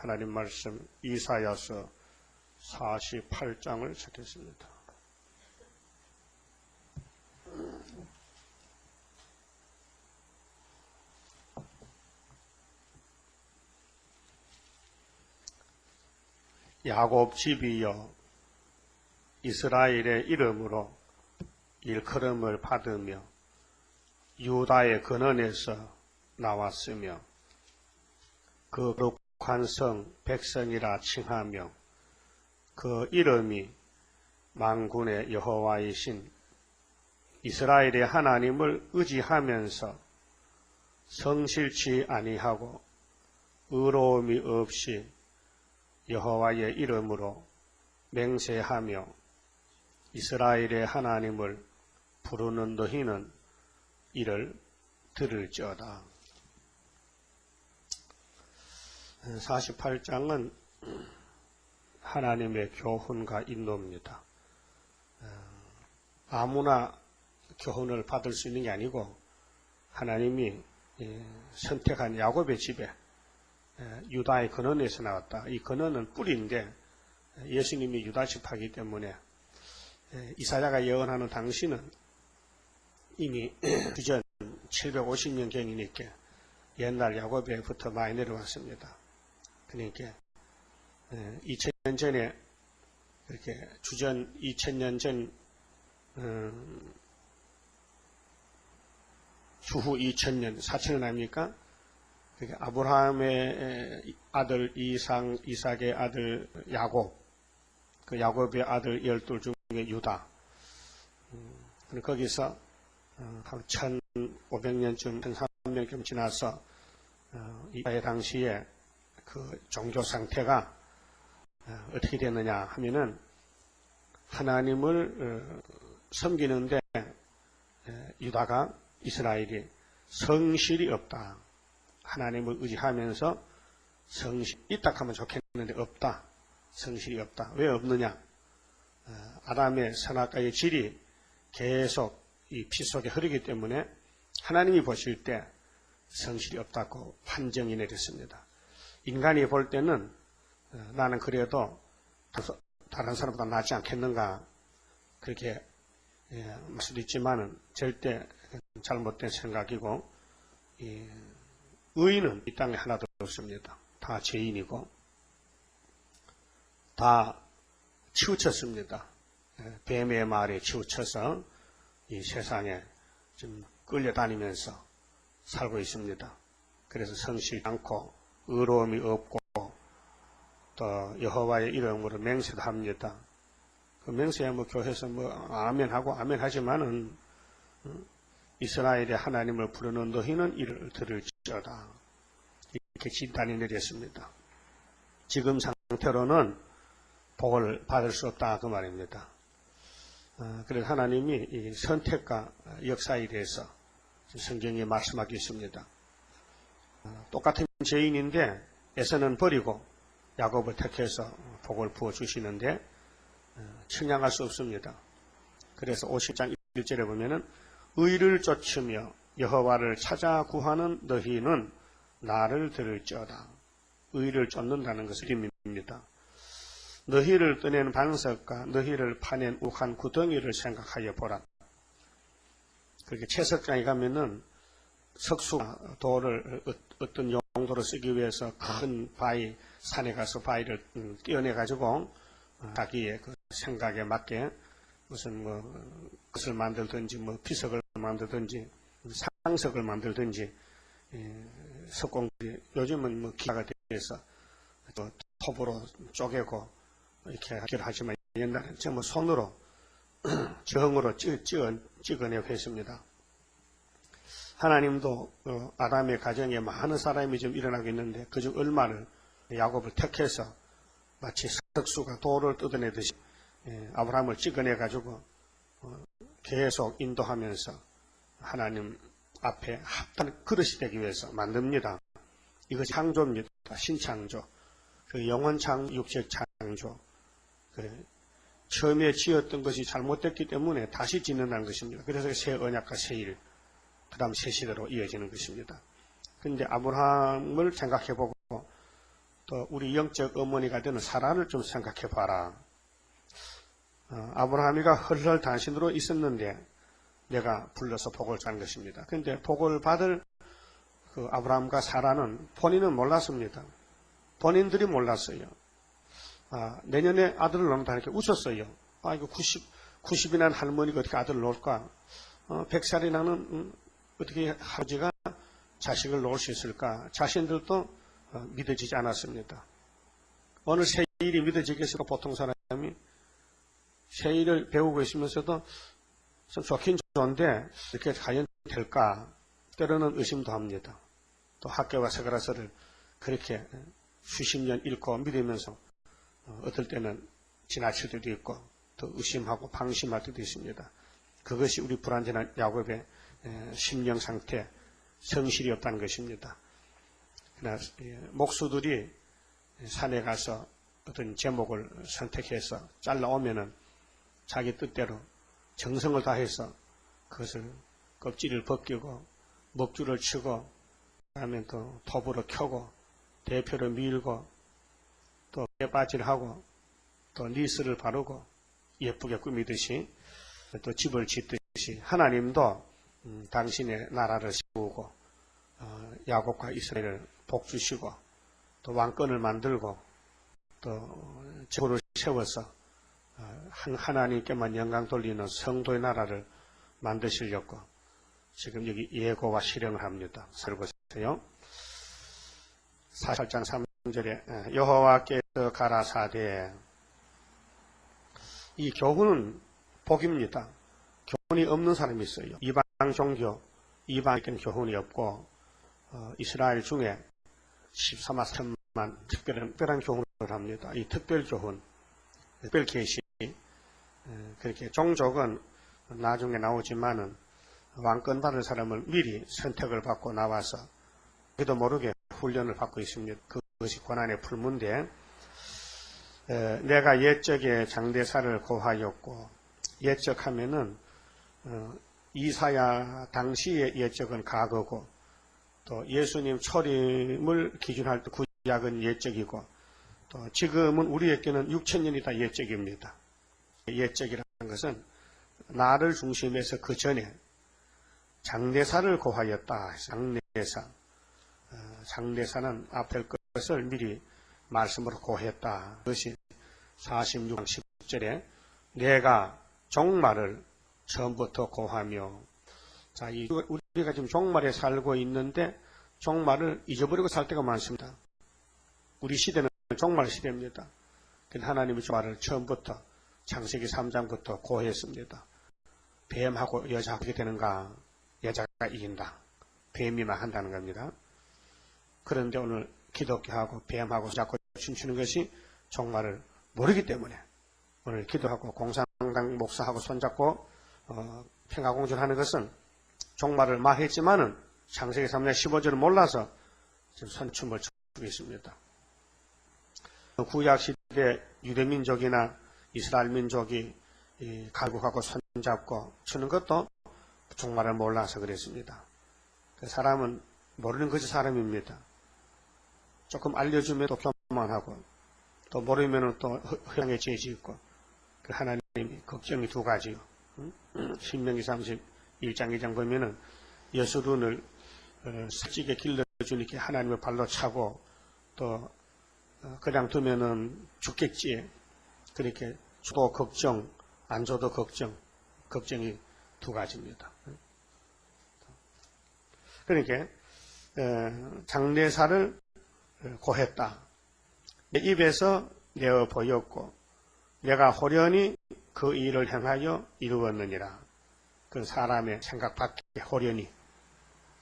하나님 말씀 이사야서 48장을 찾겠습니다. 야곱 집이여 이스라엘의 이름으로 일컬음을 받으며 유다의 근원에서 나왔으며 그 거룩한 성 백성이라 칭하며 그 이름이 만군의 여호와이신 이스라엘의 하나님을 의지하면서 성실치 아니하고 의로움이 없이 여호와의 이름으로 맹세하며 이스라엘의 하나님을 부르는 너희는 이를 들을지어다. 48장은 하나님의 교훈과 인도입니다. 아무나 교훈을 받을 수 있는 게 아니고 하나님이 선택한 야곱의 집에 유다의 근원에서 나왔다. 이 근원은 뿌리인데 예수님이 유다 지파이기 때문에 이사야가 예언하는 당시는 이미 주전 750년경이니까 옛날 야곱에부터 많이 내려왔습니다. 그러니까 2000년 전에 이렇게 주전 2000년 전 주후 2000년 4000년 아닙니까? 아브라함의 아들 이삭의 아들 야곱, 그 야곱의 아들 12 중에 유다. 거기서 한 1500년쯤, 1300년쯤 지나서 이 당시에 그 종교 상태가 어떻게 됐느냐 하면은 하나님을 섬기는데 유다가 이스라엘이 성실이 없다. 하나님을 의지하면서 성실이 있다 하면 좋겠는데 없다. 성실이 없다. 왜 없느냐? 아담의 선악과의 질이 계속 이 피 속에 흐르기 때문에 하나님이 보실 때 성실이 없다고 판정이 내렸습니다. 인간이 볼 때는 나는 그래도 다른 사람보다 낫지 않겠는가 그렇게 말 수도 있지만은 절대 잘못된 생각이고 의인은 이 땅에 하나도 없습니다. 다 죄인이고 다 치우쳤습니다. 뱀의 말에 치우쳐서 이 세상에 좀 끌려다니면서 살고 있습니다. 그래서 성실히 않고 의로움이 없고 또 여호와의 이름으로 맹세도 합니다. 그 맹세야 교회에서 아멘하고 아멘하지만은 이스라엘의 하나님을 부르는 너희는 이를 들을지어다. 이렇게 진단이 내렸습니다. 지금 상태로는 복을 받을 수 없다 그 말입니다. 그래서 하나님이 이 선택과 역사에 대해서 성경에 말씀하고 있습니다. 똑같은 죄인인데 에서는 버리고 야곱을 택해서 복을 부어주시는데 청량할 수 없습니다. 그래서 50장 1절에 보면은 의를 쫓으며 여호와를 찾아 구하는 너희는 나를 들을지어다. 의를 쫓는다는 것을 의미입니다. 너희를 떠낸 반석과 너희를 파낸 욱한 구덩이를 생각하여 보라. 그렇게 채석장에 가면은 석수가 돌을 어떤 용도로 쓰기 위해서 큰 바위, 산에 가서 바위를 띄어내가지고 자기의 그 생각에 맞게 무슨 것을 만들든지 피석을 만들든지 상석을 만들든지 석공들이 요즘은 기가가 돼서 톱으로 쪼개고 이렇게 하기로 하지만 옛날에는 전부 손으로 정으로 찍어내고 했습니다. 하나님도 아담의 가정에 많은 사람이 좀 일어나고 있는데 그중 얼마를 야곱을 택해서 마치 석수가 돌을 뜯어내듯이 아브라함을 찍어내가지고 계속 인도하면서 하나님 앞에 합당한 그릇이 되기 위해서 만듭니다. 이것이 창조입니다. 신창조. 그 영원창, 육색 창조. 처음에 지었던 것이 잘못됐기 때문에 다시 짓는다는 것입니다. 그래서 새 언약과 새 일, 그 다음 새 시대로 이어지는 것입니다. 그런데 아브라함을 생각해보고 또 우리 영적 어머니가 되는 사라를 좀 생각해 봐라. 아브라함이가 헐헐 단신으로 있었는데 내가 불러서 복을 준 것입니다. 그런데 복을 받을 그 아브라함과 사라는 본인은 몰랐습니다. 본인들이 몰랐어요. 내년에 아들을 낳는다 이렇게 웃었어요. 이거 90이 난 할머니가 어떻게 아들을 낳을까? 100살이 나는 어떻게 아버지가 자식을 낳을 수 있을까? 자신들도 믿어지지 않았습니다. 어느 세일이 믿어지겠을까? 보통 사람이 세일을 배우고 있으면서도 좀 좋긴 좋은데 이렇게 과연 될까? 때로는 의심도 합니다. 또 학교와 서가라서를 그렇게 수십 년 읽고 믿으면서 어떨 때는 지나칠 때도 있고 또 의심하고 방심할 때도 있습니다. 그것이 우리 불완전한 야곱의 심령 상태, 성실이 없다는 것입니다. 그러나 목수들이 산에 가서 어떤 제목을 선택해서 잘라오면은 자기 뜻대로 정성을 다해서 그것을 껍질을 벗기고 먹줄을 치고 그다음에 또 톱으로 켜고 대표를 밀고 또 빼바질하고 또 리스를 바르고 예쁘게 꾸미듯이 또 집을 짓듯이 하나님도 당신의 나라를 세우고 야곱과 이스라엘을 복주시고 또 왕권을 만들고 또 제국을 세워서 하나님께만 영광 돌리는 성도의 나라를 만드시려고 지금 여기 예고와 실행을 합니다. 살보세요. 48장 3절에 여호와께서 가라사대. 이 교훈은 복입니다. 교훈이 없는 사람이 있어요. 이방 종교, 이방에게는 교훈이 없고 이스라엘 중에 14만 3천만 특별한 교훈을 합니다. 이 특별 교훈, 특별 계시, 그렇게 종족은 나중에 나오지만은 왕권 받을 사람을 미리 선택을 받고 나와서 그도 모르게 훈련을 받고 있습니다. 그것이 고난의 풀문데 내가 옛적에 장대사를 고하였고 옛적하면은 이사야 당시의 옛적은 과거고 또 예수님 초림을 기준할 때 구약은 옛적이고 또 지금은 우리에게는 6,000년이 다 옛적입니다. 옛적이라는 것은 나를 중심해서 그 전에 장대사를 고하였다. 장대사. 장대사는 앞에 것을 미리 말씀으로 고했다. 그것이 46장 10절에 내가 종말을 처음부터 고하며. 자, 우리가 지금 종말에 살고 있는데 종말을 잊어버리고 살 때가 많습니다. 우리 시대는 종말 시대입니다. 하나님의 종말을 처음부터 창세기 3장부터 고했습니다. 뱀하고 여자하고 어떻게 되는가? 여자가 이긴다. 뱀이만 한다는 겁니다. 그런데 오늘 기독교하고 뱀하고 자꾸 춤추는 것이 종말을 모르기 때문에 오늘 기도하고 공산당 목사하고 손잡고 평화공존하는 것은 종말을 말했지만은 창세기 3장 15절을 몰라서 지금 선춤을 추고 있습니다. 구약시대 유대민족이나 이스라엘 민족이 가국하고 손잡고 추는 것도 종말을 몰라서 그랬습니다. 사람은 모르는 것이 사람입니다. 조금 알려주면 또 교만하고 또 모르면 또 허영에 죄짓고 하나님이 걱정이 두 가지요. 신명기 31장 2장 보면은 여수룬을 살찌게 길러주니까 하나님의 발로 차고 또 그냥 두면은 죽겠지. 그렇게 줘도 걱정, 안 줘도 걱정이 두 가지입니다. 그러니까 장례사를 고했다. 내 입에서 내어 보였고 내가 호련히 그 일을 행하여 이루었느니라. 그 사람의 생각 밖에 호련히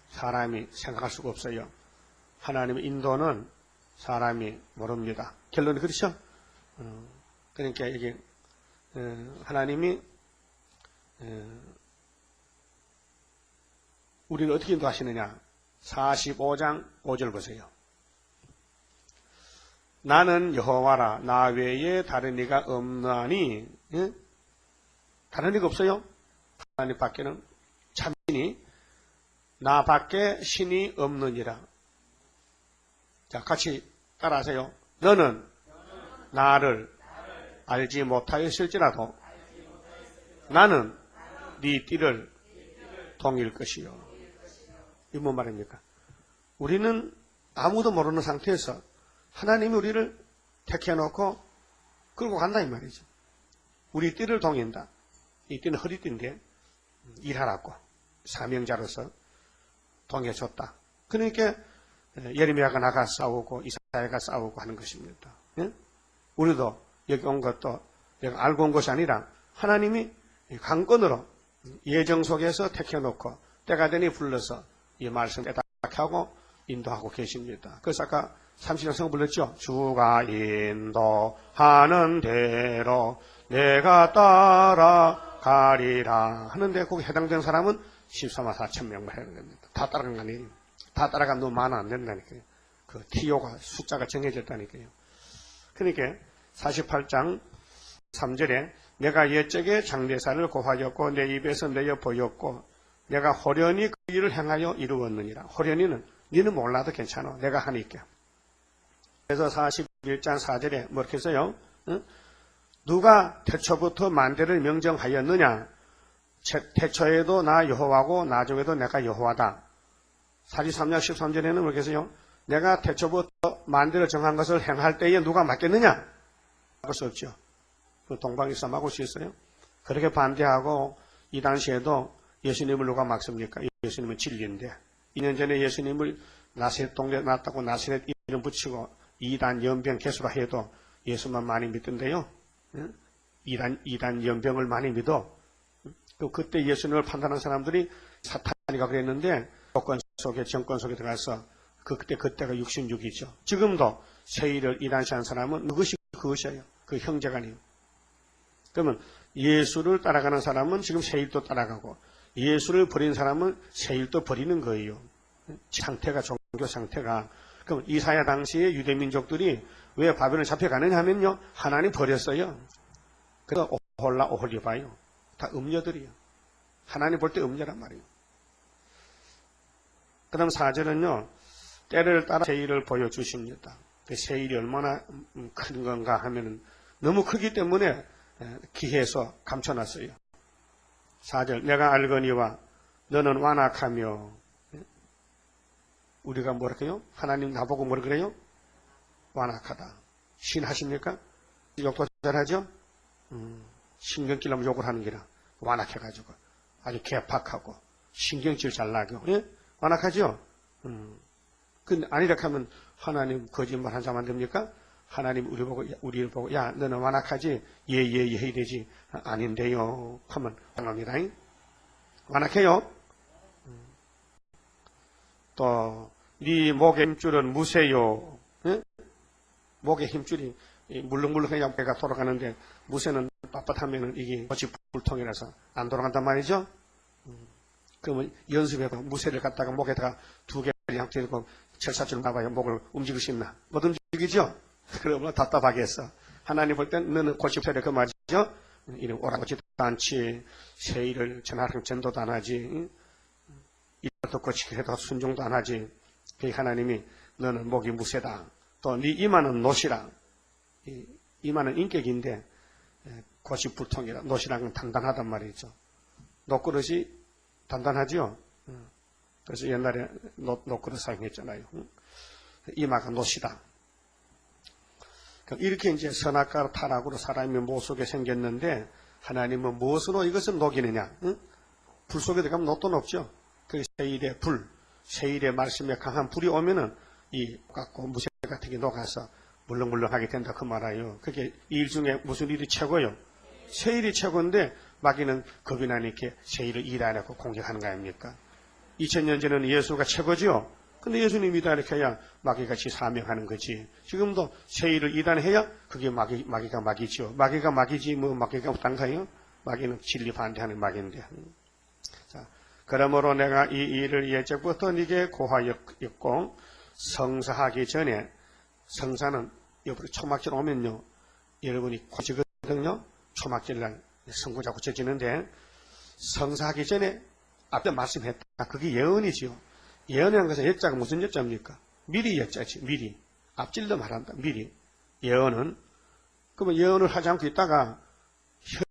사람이 생각할 수가 없어요. 하나님의 인도는 사람이 모릅니다. 결론이 그렇죠? 그러니까 이게 하나님이 우리를 어떻게 인도하시느냐? 45장 5절 보세요. 나는 여호와라 나 외에 다른 이가 없나니. 다른 이가 없어요. 하나님 밖에는 참신이 나 밖에 신이 없느니라. 자, 같이 따라하세요. 너는 나를 알지 못하였을지라도 나는 네 띠를 동일 것이요. 이게 뭔 말입니까? 우리는 아무도 모르는 상태에서 하나님이 우리를 택해놓고 끌고 간다 이 말이죠. 우리 띠를 동인다. 이 띠는 허리띠인데 일하라고 사명자로서 동해줬다. 그러니까 예레미야가 나가 싸우고 이사야가 싸우고 하는 것입니다. 예? 우리도 여기 온 것도 내가 알고 온 것이 아니라 하나님이 강권으로 예정 속에서 택해놓고 때가 되니 불러서 이 말씀을 깨닫게 인도하고 계십니다. 그래서 아까 30년 성을 불렀죠. 주가 인도하는 대로 내가 따라가리라 하는데 거기 해당되는 사람은 14만 4천 명만 해야 됩니다. 다 따라간 거 아니에요. 다 따라가면 너무 많아 안 된다니까요. 그 TO가 숫자가 정해졌다니까요. 그러니까 48장 3절에 내가 옛적에 장대사를 고하였고 내 입에서 내어 보였고 내가 호련히 그 일을 행하여 이루었느니라. 호련히는 니는 몰라도 괜찮아. 내가 하니까. 그래서 41장 4절에 뭐 이렇게 써요. 응? 누가 태초부터 만대를 명정하였느냐. 태초에도 나 여호와고 나중에도 내가 여호와다. 43장 13절에는 뭐 이렇게 써요. 내가 태초부터 만대를 정한 것을 행할 때에 누가 맡겠느냐. 그럴 수 없죠. 그 동방일사 막을 수 있어요? 그렇게 반대하고 이 당시에도 예수님을 누가 막습니까? 예수님은 진리인데 2년 전에 예수님을 나사렛 동네 났다고 나사렛 이름 붙이고 이단 연병 개수라 해도 예수만 많이 믿던데요. 이단 연병을 많이 믿어. 그때 예수님을 판단한 사람들이 사탄이가 그랬는데 조건 속에 정권 속에 들어가서 그때가 66이죠. 지금도 세일을 이단시한 사람은 그것이에요. 그 형제간이에요. 그러면 예수를 따라가는 사람은 지금 세일도 따라가고 예수를 버린 사람은 세일도 버리는 거예요. 상태가 종교 상태가. 그럼 이사야 당시에 유대민족들이 왜 바벨론 잡혀가느냐 하면요. 하나님 버렸어요. 그래서 오홀리바요. 다 음녀들이에요. 하나님 볼 때 음녀란 말이에요. 그 다음 4절은요. 때를 따라 세일을 보여주십니다. 그 세일이 얼마나 큰 건가 하면은 너무 크기 때문에 기해서 감춰놨어요. 4절 내가 알거니와 너는 완악하며 우리가 뭐랄까요? 하나님 나보고 뭐라 그래요? 완악하다. 신하십니까? 욕도 잘하죠? 신경 끼려면 욕을 하는 게라 완악해가지고 아주 개팍하고 신경질 잘 나고 예? 완악하죠? 근데 아니라 하면 하나님 거짓말 한 사람 안 됩니까? 하나님 우리를 보고 야 너는 완악하지? 예 해야 되지. 아닌데요 하면 당합니다. 완악해요. 또 네 목의 힘줄은 무쇠요. 예? 목의 힘줄이 물렁물렁해야 배가 돌아가는데 무쇠는 빳빳하면 이게 거치 불통이라서 안 돌아간단 말이죠. 그러면 연습해봐. 무쇠를 갖다가 목에다가 두 개를 양쪽에 놓고 철사줄 놔봐요. 목을 움직일 수 있나? 못 움직이죠? 그러면 답답하게 했어. 하나님 볼 땐 너는 고집세례 그 말이죠? 이런 오라고지도 않지. 세일을 전하랑 전도도 안 하지. 이것도 고치기도 순종도 안 하지. 그 하나님이 너는 목이 무쇠다. 또 네 이마는 노시라. 이마는 인격인데 고집불통이라. 노시랑은 단단하단 말이죠. 노그릇이 단단하죠? 그래서 옛날에 노그릇 사용했잖아요. 이마가 노시다. 이렇게 이제 선악과 타락으로 사람이 못 속에 생겼는데 하나님은 무엇으로 이것을 녹이느냐? 불 속에 들어가면 녹도 높죠. 그 세일의 불, 세일의 말씀에 강한 불이 오면은 이 갖고 무쇠 같은 게 녹아서 물렁물렁하게 된다 그 말이에요. 그게 일 중에 무슨 일이 최고요? 세일이 최고인데 마귀는 겁이 나니까 세일을 일 안 하고 공격하는 거 아닙니까? 2000년 전에는 예수가 최고죠. 근데 예수님이 다 이렇게 해야 마귀같이 사명하는 거지. 지금도 세일을 이단해야 그게 마귀가 마귀죠. 마귀가 마귀지 뭐 마귀가 없단가요? 마귀는 진리 반대하는 마귀인데. 자, 그러므로 내가 이 일을 예적부터 네게 고하였고 성사하기 전에 성사는 옆으로 초막절 오면요. 여러분이 고치거든요. 초막절 날 선구자 고쳐지는데 성사하기 전에 앞에 말씀했다. 그게 예언이지요. 예언이라는 것은 예자가 무슨 예자입니까? 미리 예자지. 미리. 앞질러 말한다. 미리. 예언은. 그러면 예언을 하지 않고 있다가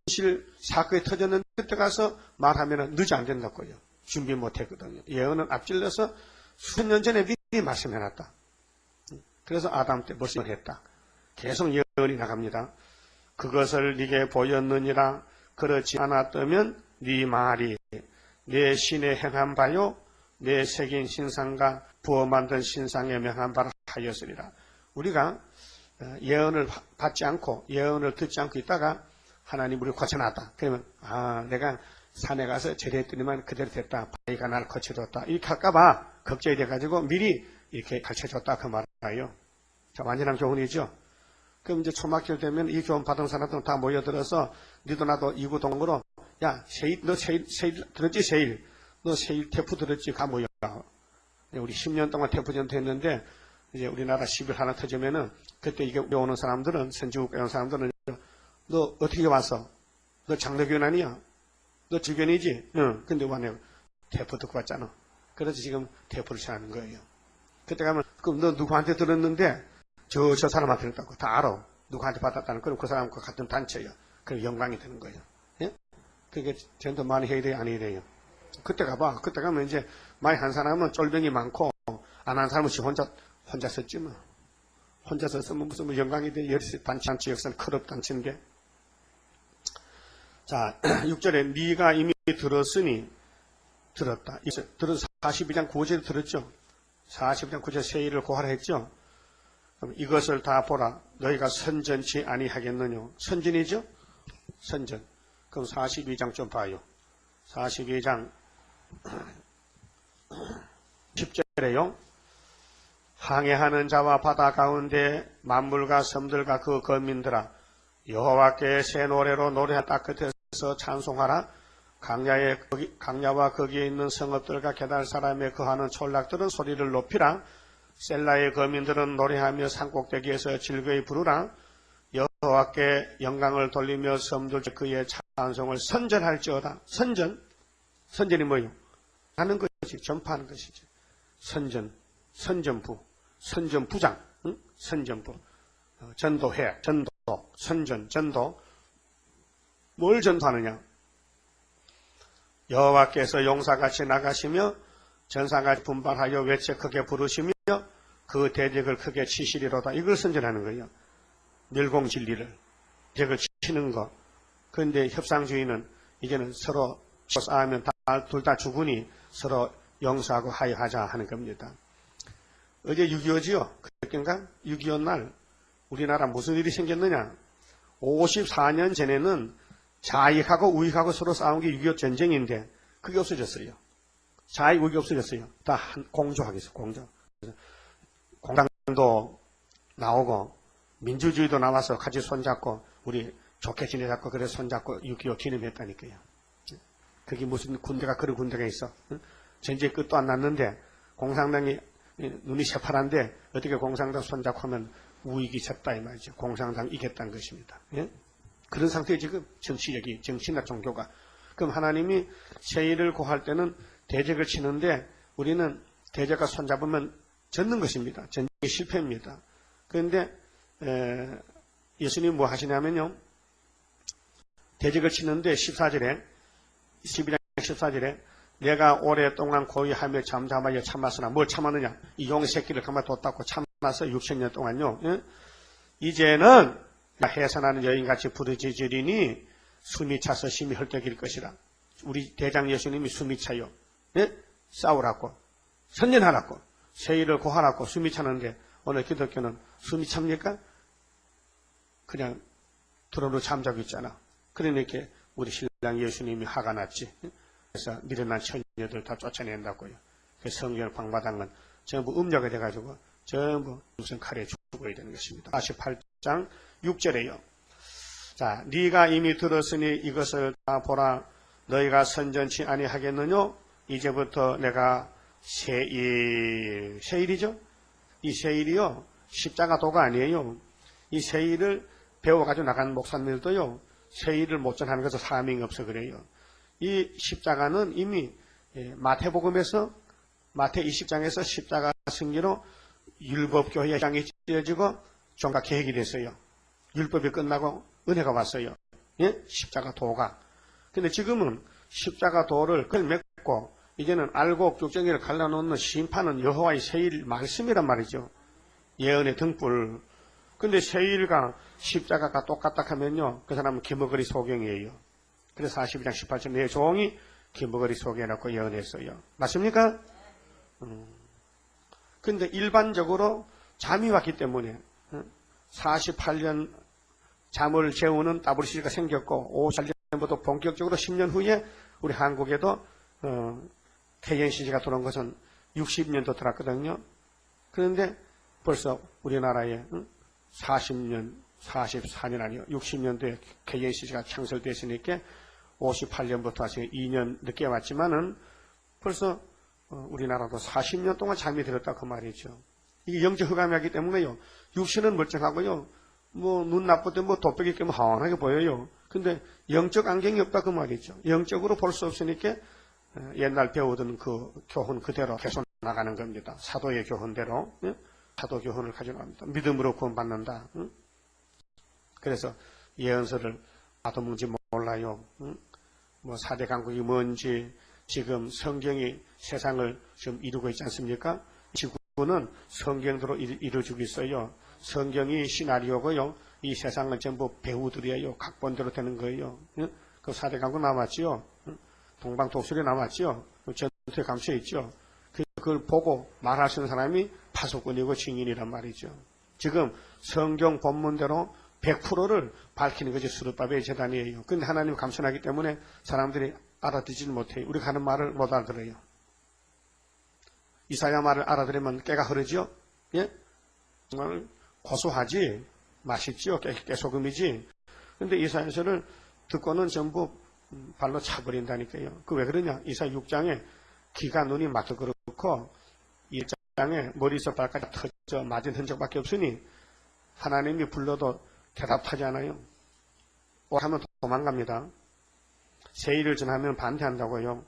현실 사건이 터졌는데 그때 가서 말하면 늦지 안 된다고요. 준비 못 했거든요. 예언은 앞질러서 수천 년 전에 미리 말씀해놨다. 그래서 아담 때 벌써 했다. 계속 예언이 나갑니다. 그것을 네게 보였느니라. 그렇지 않았다면 네 말이 내 신에 행한 바요 내 새긴 신상과 부어 만든 신상에 명한 바를 하였으리라. 우리가 예언을 받지 않고 예언을 듣지 않고 있다가 하나님 우리 고쳐놨다. 그러면 내가 산에 가서 절했더니만 그대로 됐다. 바위가 나를 고쳐줬다. 이렇게 할까봐 걱정이 돼가지고 미리 이렇게 가르쳐줬다 그 말이에요. 자, 완전한 교훈이죠. 그럼 이제 초막절 되면 이 교훈 받은 사람들은 다 모여들어서 니도 나도 이구동으로 야 세일 너 세일 들었지 세일 너 세일 태프 들었지 가 모여. 우리 10년 동안 태프전도 했는데 이제 우리나라 10일 하나 터지면은 그때 이게 오는 사람들은 선지국에 오는 사람들은 너 어떻게 왔어? 너 장로교인 아니야? 너 주교이지? 응. 근데 왜 태프 듣고 왔잖아. 그래서 지금 태프를 시작하는 거예요. 그때 가면 그럼 너 누구한테 들었는데 저 사람한테 들었다고 다 알아. 누구한테 받았다는 그럼 그 사람과 같은 단체예요. 그럼 영광이 되는 거예요. 예? 그게 전도 많이 해야 돼요? 안 해야 돼요? 그때 가봐. 그때 가면 이제 많이 한 사람은 쫄병이 많고 안 한 사람은 혼자 썼지 뭐. 혼자 썼으면 무슨 뭐 영광이 돼. 단체 역사는 클럽 단체인데. 자, 6절에 네가 이미 들었으니 들었다. 들어서 42장 9절에 들었죠. 42장 9절 세일을 고하라 했죠. 그럼 이것을 다 보라. 너희가 선전치 아니하겠느냐. 선전이죠? 선전. 그럼 42장 좀 봐요. 42장 10절에요. 항해하는 자와 바다 가운데 만물과 섬들과 그 거민들아 여호와께 새 노래로 노래하다 끝에서 찬송하라. 강야와 거기에 있는 성읍들과 게달 사람의 거하는 촌락들은 소리를 높이라. 셀라의 거민들은 노래하며 산꼭대기에서 즐거이 부르라. 여호와께 영광을 돌리며 섬들 그의 찬송을 선전할지어다. 선전이 뭐예요? 하는 것이 전파하는 것이죠. 선전부장, 응? 선전부, 전도회, 전도. 뭘 전도하느냐? 여호와께서 용사같이 나가시며 전사같이 분발하여 외쳐 크게 부르시며 그 대적을 크게 치시리로다. 이걸 선전하는 거예요. 멸공진리를 대적을 치는 거. 그런데 협상주의는 이제는 서로 싸우면 둘 다 죽으니 서로 용서하고 화해하자 하는 겁니다. 어제 6.25지요. 그때인가? 6.25 날 우리나라 무슨 일이 생겼느냐. 54년 전에는 좌익하고 우익하고 서로 싸운 게 6.25 전쟁인데 그게 없어졌어요. 좌익 우익이 없어졌어요. 다 공조하겠어. 공조. 공당도 나오고 민주주의도 나와서 같이 손잡고 우리 좋게 지내자고 그래 손잡고 6.25 기념했다니까요. 그게 무슨 군대가 그런 군대가 있어. 전쟁 끝도 안 났는데 공산당이 눈이 새파란데 어떻게 공산당 손잡고 하면 우익이 졌다 이 말이죠. 공산당 이겼다는 것입니다. 예? 그런 상태에 지금 정치나 종교가. 그럼 하나님이 세일을 고할 때는 대적을 치는데 우리는 대적과 손잡으면 졌는 것입니다. 전쟁이 실패입니다. 그런데 예수님이 뭐 하시냐면요. 대적을 치는데 12장 14절에 내가 오랫동안 고의하며 잠잠하여 참았으나 뭘 참았느냐. 이 용의 새끼를 가만뒀다고 참아서 6,000년 동안요. 예? 이제는 해산하는 여인같이 부르짖으리니 숨이 차서 심히 헐떡일 것이라. 우리 대장 예수님이 숨이 차요. 예? 싸우라고 선전하라고 세일을 고하라고 숨이 차는데 오늘 기독교는 숨이 찹니까? 그냥 드러로 잠자고 있잖아. 그러니까 우리 신랑 예수님이 화가 났지. 그래서 미련한 처녀들 다 쫓아낸다고요. 성경 방바닥은 전부 음녀가 돼가지고 전부 무슨 칼에 죽어야 되는 것입니다. 48장 6절에요. 자, 네가 이미 들었으니 이것을 다 보라. 너희가 선전치 아니하겠느냐? 이제부터 내가 세일이죠? 이 세일이요. 십자가 도가 아니에요. 이 세일을 배워가지고 나간 목사님들도요. 세일을 못 전하는 것은 사명이 없어 그래요. 이 십자가는 이미 마태복음에서 마태 20장에서 십자가 승리로 율법교회 장이 찢어지고 종가 계획이 됐어요. 율법이 끝나고 은혜가 왔어요. 예? 십자가 도가. 근데 지금은 십자가 도를 맺고 이제는 알곡 쭉정이를 갈라놓는 심판은 여호와의 세일 말씀이란 말이죠. 예언의 등불. 근데 세일과 십자가가 똑같다 하면요, 그 사람은 기머거리 소경이에요. 그래서 42장 18절 내 종이 기머거리 소경이라고 예언했어요. 맞습니까? 근데 일반적으로 잠이 왔기 때문에 48년 잠을 재우는 WC가 생겼고 58년부터 본격적으로 10년 후에 우리 한국에도 KNCC가 들어온 것은 60년도 들었거든요. 그런데 벌써 우리나라에 40년, 44년 아니요, 60년도에 KNCC가 창설됐으니까 58년부터 아직 2년 늦게 왔지만은 벌써 우리나라도 40년 동안 잠이 들었다 그 말이죠. 이게 영적 흑암이기 때문에요. 육신은 멀쩡하고요. 뭐 눈 나쁠 때 뭐 돋보기 끼면 하원하게 보여요. 근데 영적 안경이 없다 그 말이죠. 영적으로 볼 수 없으니까 옛날 배우던 그 교훈 그대로 계속 나가는 겁니다. 사도의 교훈대로. 사도 교훈을 가져갑니다. 믿음으로 구원받는다. 그래서 예언서를 나도 뭔지 몰라요. 뭐 4대 강국이 뭔지 지금 성경이 세상을 좀 이루고 있지 않습니까? 지구는 성경대로 이루어지고 있어요. 성경이 시나리오고요. 이 세상은 전부 배우들이에요. 각본대로 되는 거예요. 그 4대 강국 남았지요. 동방 독수리 남았지요. 전투에 감춰 있죠. 그걸 보고 말하시는 사람이 파수꾼이고 증인이란 말이죠. 지금 성경 본문대로 100%를 밝히는 것이 수르바벨 재단이에요. 근데 하나님이 감춰하기 때문에 사람들이 알아듣지는 못해요. 우리가 하는 말을 못 알아들어요. 이사야 말을 알아들으면 깨가 흐르죠? 예? 정말 고소하지, 맛있지요? 깨소금이지. 근데 이사야서를 듣고는 전부 발로 차버린다니까요. 그 왜 그러냐? 이사야 6장에 귀가 눈이 막혀 그렇고 1장에 머리에서 발까지 터져 맞은 흔적밖에 없으니 하나님이 불러도 대답하지 않아요. 하면 도망갑니다. 세일을 전하면 반대한다고요.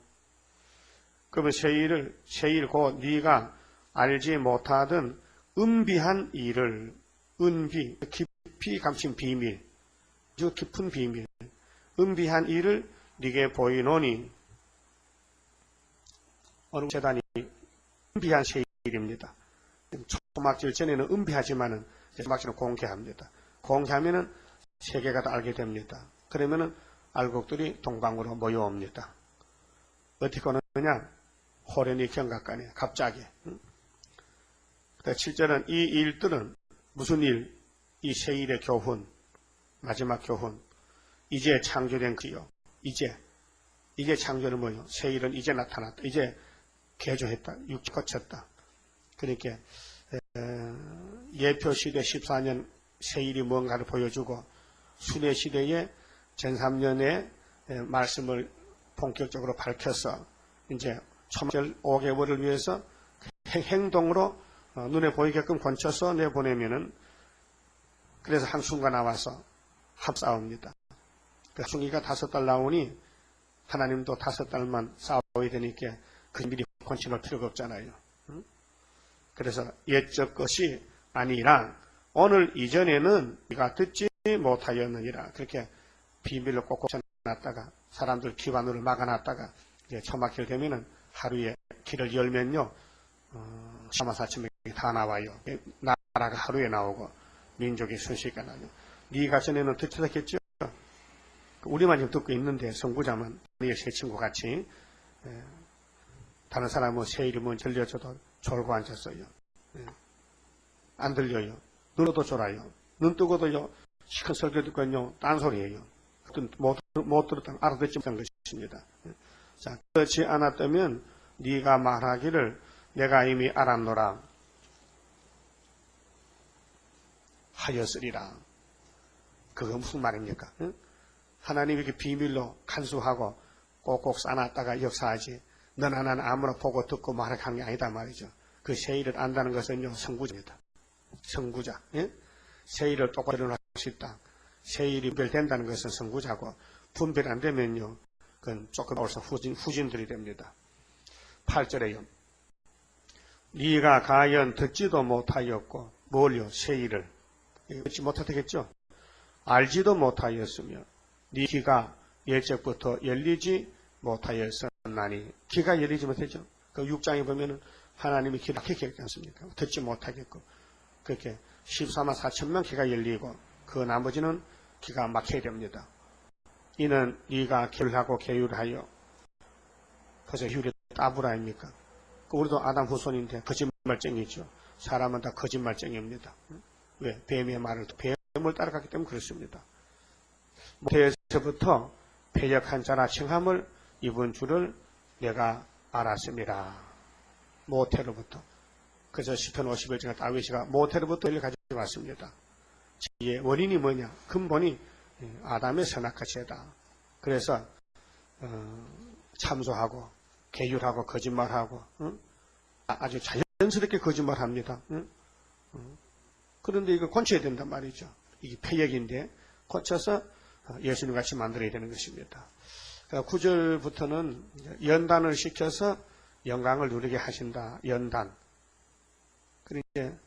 그러면 세일 곧 네가 알지 못하던 은비한 일을, 은비, 깊이 감춘 비밀, 아주 깊은 비밀, 은비한 일을 네게 보이노니 어느 재단이 은비한 세일입니다. 초막질 전에는 은비하지만은 초막질은 공개합니다. 공개하면은 세계가 다 알게 됩니다. 그러면은 알곡들이 동방으로 모여옵니다. 어떻게 오느냐? 호련히 경각간에 갑자기. 7절은 이 일들은 무슨 일? 이 세일의 교훈, 마지막 교훈. 이제 창조된 그요. 이제 창조는 뭐요? 세일은 이제 나타났다. 이제 개조했다. 육체 거쳤다. 그러니까 예표시대 14년 세일이 뭔가를 보여주고 순회시대에 전3년의 말씀을 본격적으로 밝혀서 이제 초막절 5개월을 위해서 행동으로 눈에 보이게끔 건쳐서 내보내면은 그래서 항충가 나와서 합싸웁니다. 그 항충기가 5달 나오니 하나님도 5달만 싸워야 되니까 그 미리 건쳐놓을 필요가 없잖아요. 그래서 옛적 것이 아니라 오늘 이전에는 네가 듣지 못하였느니라. 그렇게 비밀로 꼭꼭 놨다가 사람들 귀와 눈을 막아놨다가 이제 초막절 되면은 하루에 길을 열면요, 사마사천명이 다 나와요. 나라가 하루에 나오고 민족이 순식간에 나요. 네가 전에는 듣지 못했겠죠? 우리만 지금 듣고 있는데 선구자만 네 세 친구 같이 다른 사람은 새 이름은 들려줘도 졸고 앉았어요. 안 들려요. 눈도 졸아요. 눈 뜨고도요, 시큰 설교 듣고요, 딴소리예요. 못 들었다면 알아듣지 못한 것입니다. 자, 그렇지 않았다면 네가 말하기를 내가 이미 알았노라 하였으리라. 그거 무슨 말입니까? 하나님이 이렇게 비밀로 간수하고 꼭꼭 싸놨다가 역사하지 너나 나나 아무나 보고 듣고 말하는 게 아니다 말이죠. 그 세일을 안다는 것은요, 선구자입니다. 선구자. 예? 세일을 똑바로 일어날 수 있다. 세일이 분별된다는 것은 선구자고 분별 안 되면요, 그건 조금 어려서 후진들이 됩니다. 8절에요. 네가 가연 듣지도 못하였고 뭘요? 세일을 얻지 못하겠죠. 알지도 못하였으며 네 귀가 옛적부터 열리지 못하였었나니. 귀가 열리지 못했죠. 그 6장에 보면은 하나님이 귀를 막히게 했지 않습니까? 듣지 못하겠고 그렇게 14만 4천 명 귀가 열리고 그 나머지는 귀가 막혀야 됩니다. 이는 네가 결하고 계율하여 벌써 휴리 따브라 아닙니까? 우리도 아담 후손인데 거짓말쟁이죠. 사람은 다 거짓말쟁이입니다. 왜? 뱀의 말을 뱀을 따라갔기 때문에 그렇습니다. 모태에서부터 패역한 자라 칭함을 입은 줄을 내가 알았습니다. 모태로부터. 그래서 시편 51장에 다윗이가 모태로부터 를 가져왔습니다. 이 원인이 뭐냐? 근본이 아담의 선악과 죄다. 그래서 참소하고 계율하고 거짓말하고 아주 자연스럽게 거짓말합니다. 그런데 이거 고쳐야 된단 말이죠. 이게 패역인데 고쳐서 예수님같이 만들어야 되는 것입니다. 그러니까 9절부터는 연단을 시켜서 영광을 누리게 하신다. 연단. 그러니까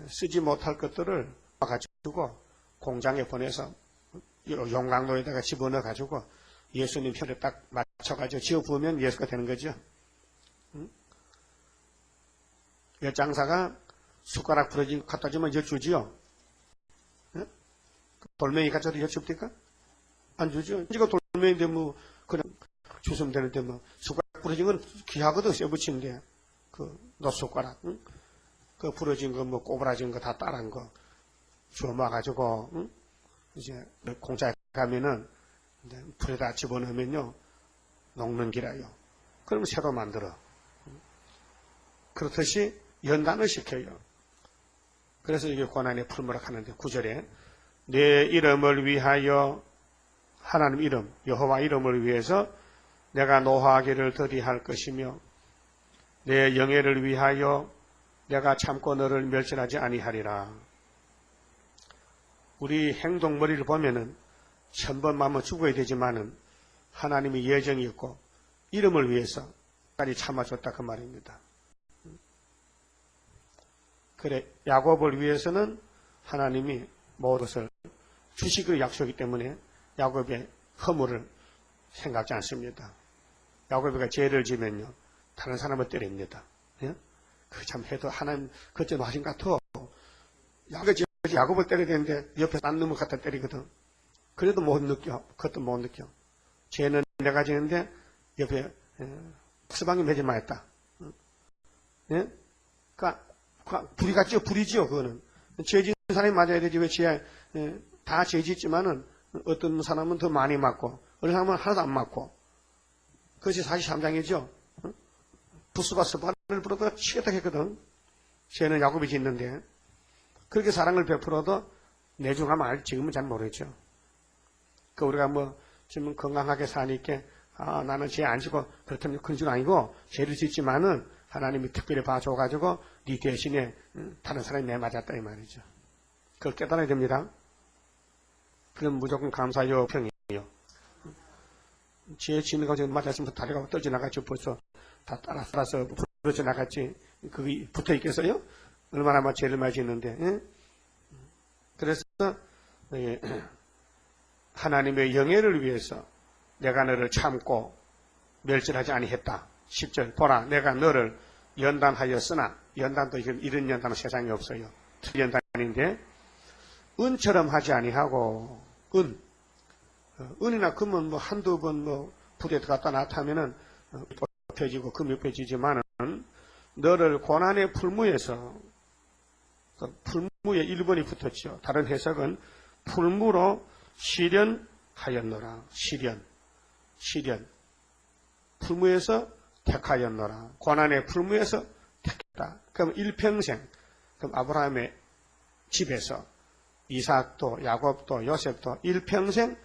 쓰지 못할 것들을 가지고 공장에 보내서 용광로에다가 집어넣어 가지고 예수님 혈에 딱 맞춰가지고 지어 부으면 예수가 되는 거죠. 엿장사가 숟가락 부러진 거 갖다 주면 엿주지요. 돌멩이 갖다도 엿줍니까? 안 주죠. 이거 돌멩이인데 뭐 그냥 주시면 되는데 뭐 숟가락 부러진 건 귀하거든. 쇠붙이는데 그 노숟가락 그 부러진 거 뭐 꼬부라진 거 다 따란 거 주워 모아가지고 이제 공장에 가면은 불에다 집어넣으면요 녹는 기라요. 그러면 새로 만들어. 그렇듯이 연단을 시켜요. 그래서 이게 고난의 풀무락 하는데 9절에 내 이름을 위하여 하나님 이름 여호와 이름을 위해서 내가 노하기를 더디할 것이며 내 영예를 위하여 내가 참고 너를 멸절하지 아니하리라. 우리 행동머리를 보면은 1000번 마음은 죽어야 되지만은 하나님이 예정이 있고 이름을 위해서까지 참아줬다 그 말입니다. 그래 야곱을 위해서는 하나님이 모든 것을 주시기로 약속이기 때문에 야곱의 허물을 생각지 않습니다. 야곱이가 죄를 지면요 다른 사람을 때립니다. 예? 그 참 해도 하나님 그때도 하신 것 같아. 야곱을 때려야 되는데 옆에 딴 놈을 갖다 때리거든. 그래도 못 느껴. 그것도 못 느껴. 죄는 내가 지는데 옆에 수방이 매지 마했다. 예? 그러니까 불이 같죠. 불이지요. 그거는 죄 짓는 사람이 맞아야 되지. 왜 죄 다 죄 짓지만은 어떤 사람은 더 많이 맞고 어느 사람은 하나도 안 맞고 그것이 43장이죠. 부스가 스바를 불어도 치겠다 했거든. 죄는 야곱이 짓는데 그렇게 사랑을 베풀어도 내중하면 지금은 잘 모르겠죠. 그 우리가 뭐 지금 건강하게 사니까 나는 죄 안 지고 그렇다면 그런 줄 아니고 죄를 짓지만은 하나님이 특별히 봐줘가지고 네 대신에 다른 사람이 내 맞았다 이 말이죠. 그걸 깨달아야 됩니다. 그럼 무조건 감사요 평이에요. 죄 짓는 거 지금 맞았으면 다리가 떨어져 나갔죠. 벌써 다 따라서 부러져 나갔지. 그게 붙어 있겠어요? 얼마나 막 죄를 많이 짓는데. 예? 그래서 하나님의 영예를 위해서 내가 너를 참고 멸절하지 아니했다. 10절 보라 내가 너를 연단하였으나 연단도 이런 연단은 세상에 없어요. 연단인데 은처럼 하지 아니하고 은이나 금은 뭐 한두 번 뭐 불에 들어갔다 나타면은 펴지고 금이 펴지지만은 너를 고난의 풀무에서 풀무에 1번이 붙었죠. 다른 해석은 풀무로 시련하였노라. 시련 풀무에서 택하였노라. 고난의 풀무에서 택했다. 그럼 일평생 그럼 아브라함의 집에서 이삭도 야곱도 요셉도 일평생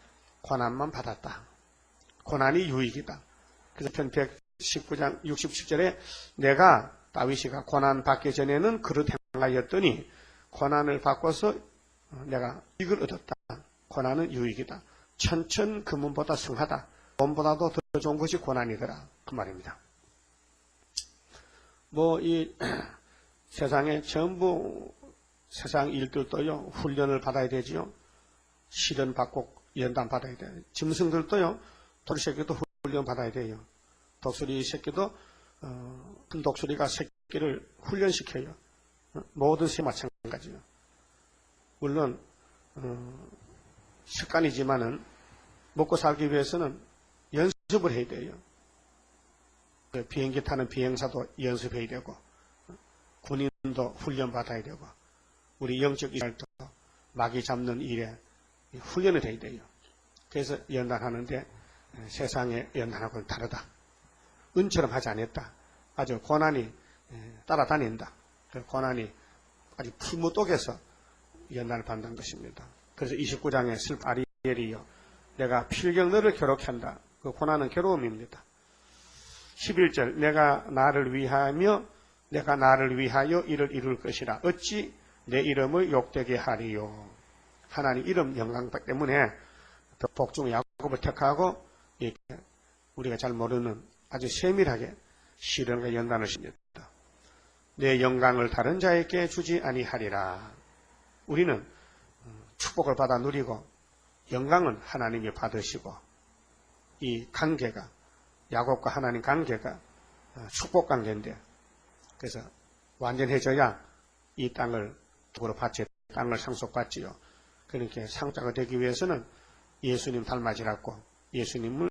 고난만 받았다. 고난이 유익이다. 그래서 편 119장 67절에 내가 다윗이가 고난 받기 전에는 그릇 행하였더니 고난을 바꿔서 내가 이익을 얻었다. 고난은 유익이다. 천천 금은보다 승하다. 돈보다도 더 좋은 것이 고난이더라. 그 말입니다. 뭐 이 세상에 전부 세상 일들도요, 훈련을 받아야 되지요. 실현 받고 연단 받아야 돼요. 짐승들도요, 독수리 새끼도 훈련 받아야 돼요. 독수리 새끼도, 큰 독수리가 새끼를 훈련시켜요. 모든 새 마찬가지요. 물론, 습관이지만은, 먹고 살기 위해서는 연습을 해야 돼요. 비행기 타는 비행사도 연습해야 되고, 군인도 훈련 받아야 되고, 우리 영적 일도 마귀 잡는 일에 훈련을 해야 돼요. 그래서 연단하는데 세상의 연단하고는 다르다. 은처럼 하지 않았다. 아주 고난이 따라다닌다. 그 고난이 아주 풀무독에서 연단을 받는 것입니다. 그래서 29장의 슬픈 아리엘이요, 내가 필경 너를 괴롭게 한다. 그 고난은 괴로움입니다. 11절, 내가 나를 위하여 이를 이룰 것이라. 어찌 내 이름을 욕되게 하리요. 하나님 이름 영광 때문에 더 복종 야곱을 택하고 우리가 잘 모르는 아주 세밀하게 시련과 연단을 십니다. 내 영광을 다른 자에게 주지 아니하리라. 우리는 축복을 받아 누리고 영광은 하나님이 받으시고, 이 관계가, 야곱과 하나님 관계가 축복 관계인데, 그래서 완전해져야 이 땅을 도구로 받지, 땅을 상속받지요. 그러니까 상자가 되기 위해서는 예수님 닮아지라고 예수님을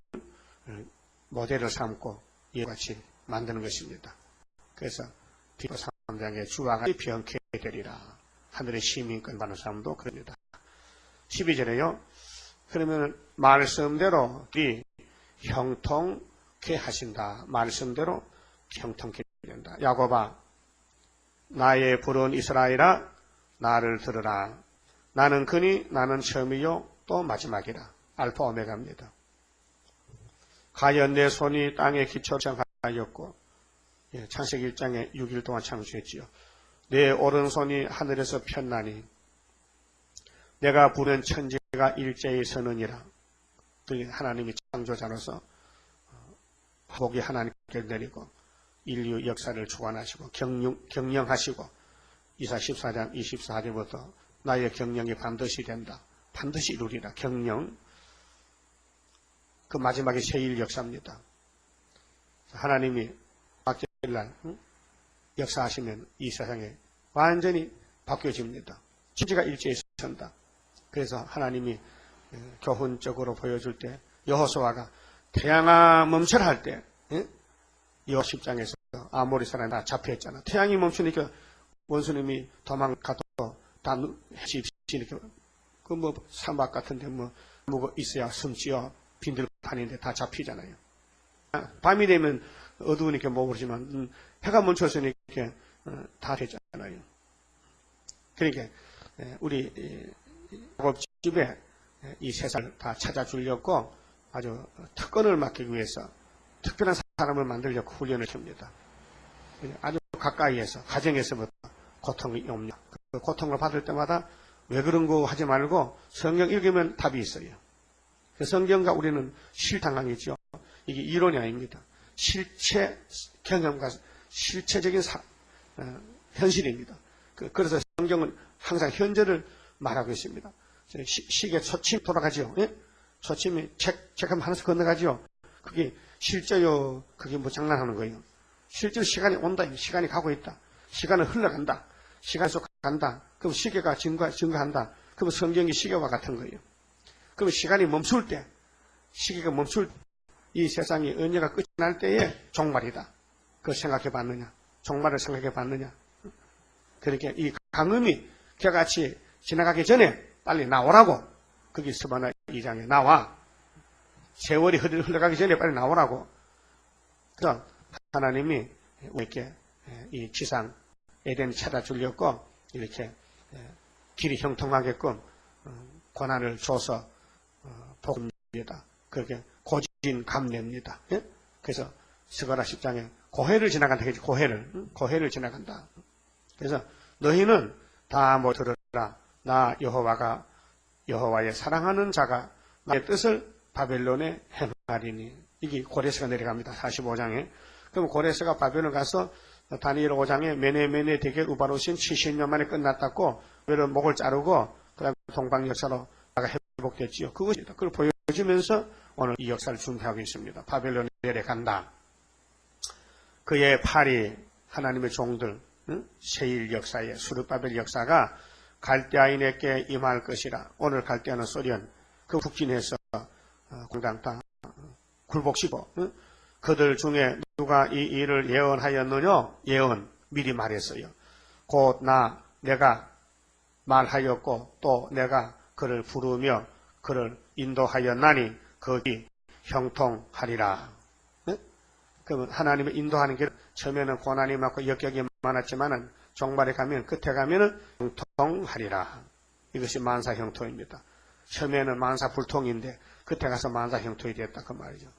모델을 삼고 이같이 만드는 것입니다. 그래서 디도 3장에 주와 같이 병케 되리라. 하늘의 시민권 받는 사람도 그럽니다. 12절에요. 그러면 말씀대로 형통케 하신다. 말씀대로 형통케 된다. 야곱아, 나의 부른 이스라엘아, 나를 들으라. 나는 그니 나는 처음이요 또 마지막이라. 알파 오메가입니다. 가연 내 손이 땅에 기초를 창하였고, 창세기 1장에 6일 동안 창조했지요. 내 오른손이 하늘에서 폈나니 내가 부른 천지가 일제히 서느니라. 하나님이 창조자로서 복이 하나님께 내리고 인류 역사를 주관하시고 경영하시고, 이사 14장 24절부터 나의 경영이 반드시 된다. 반드시 이루리라. 경영. 그 마지막에 세일 역사입니다. 하나님이 박제일날 역사하시면 이 세상에 완전히 바뀌어집니다. 천지가 일제히 선다. 그래서 하나님이 교훈적으로 보여줄 때 여호수아가 태양아 멈춰라 할 때 여호수아 10장에서 아모리 사람이 다 잡혀있잖아. 태양이 멈추니까 원수님이 도망가도 다 해집시니까 그 뭐 사막 같은데 뭐가 있어야 숨지어 빈들판인데 다 잡히잖아요. 밤이 되면 어두우니까 못 모르지만 해가 멈췄으니까 다 되잖아요. 그러니까 우리 야곱 집에 이 세상을 다 찾아주려고 아주 특권을 맡기기 위해서 특별한 사람을 만들려고 훈련을 줍니다. 아주 가까이에서, 가정에서부터 고통이 옵니다. 그 고통을 받을 때마다 왜 그런 거 하지 말고 성경 읽으면 답이 있어요. 그 성경과 우리는 실상황이죠. 이게 이론이 아닙니다. 실체 경험과 실체적인 현실입니다. 그래서 성경은 항상 현재를 말하고 있습니다. 시계 초침 돌아가죠. 예? 초침이 책하면 하나씩 건너가죠. 그게 실제요. 그게 뭐 장난하는 거예요. 실제로 시간이 온다. 시간이 가고 있다. 시간은 흘러간다. 시간 속 간다. 그럼 시계가 증가한다. 그럼 성경이 시계와 같은 거예요. 그럼 시간이 멈출 때, 시계가 멈출 때, 이 세상이 언제가 끝이 날 때에 종말이다. 그걸 생각해 봤느냐? 종말을 생각해 봤느냐? 그러니까 이 강음이 개같이 지나가기 전에 빨리 나오라고. 거기 스바나 2장에 나와. 세월이 흘러가기 전에 빨리 나오라고. 그래서 하나님이 이렇게 이 지상 에덴 찾아주려고 이렇게 길이 형통하게끔 고난을 줘서 복음입니다. 그렇게 고진 감례입니다. 예? 그래서 스가랴 10장에 고해를 지나간다. 고해를 지나간다. 그래서 너희는 다 못 들으라. 나 여호와의 사랑하는 자가 나의 뜻을 바벨론에 행하리니. 이게 고레스가 내려갑니다. 45장에. 그럼 고레스가 바벨론 가서 다니엘 5장에 메네메네 대결 우바로신 70년 만에 끝났다고 외로 목을 자르고 그다음에 동방 역사로 회복됐지요. 그것입니다. 그걸 보여주면서 오늘 이 역사를 준비하고 있습니다. 바벨론에 내려간다. 그의 팔이 하나님의 종들 세일 역사에 수르바벨 역사가 갈대아인에게 임할 것이라. 오늘 갈대아는 소련 그 북진해서 공당 다 굴복시고 그들 중에 누가 이 일을 예언하였느냐? 예언 미리 말했어요. 곧 내가 말하였고 또 내가 그를 부르며 그를 인도하였나니 거기 형통하리라. 그러면 하나님의 인도하는 길 처음에는 고난이 많고 역경이 많았지만은 종말에 가면 끝에 가면은 형통하리라. 이것이 만사형통입니다. 처음에는 만사불통인데 끝에 가서 만사형통이 됐다 그 말이죠.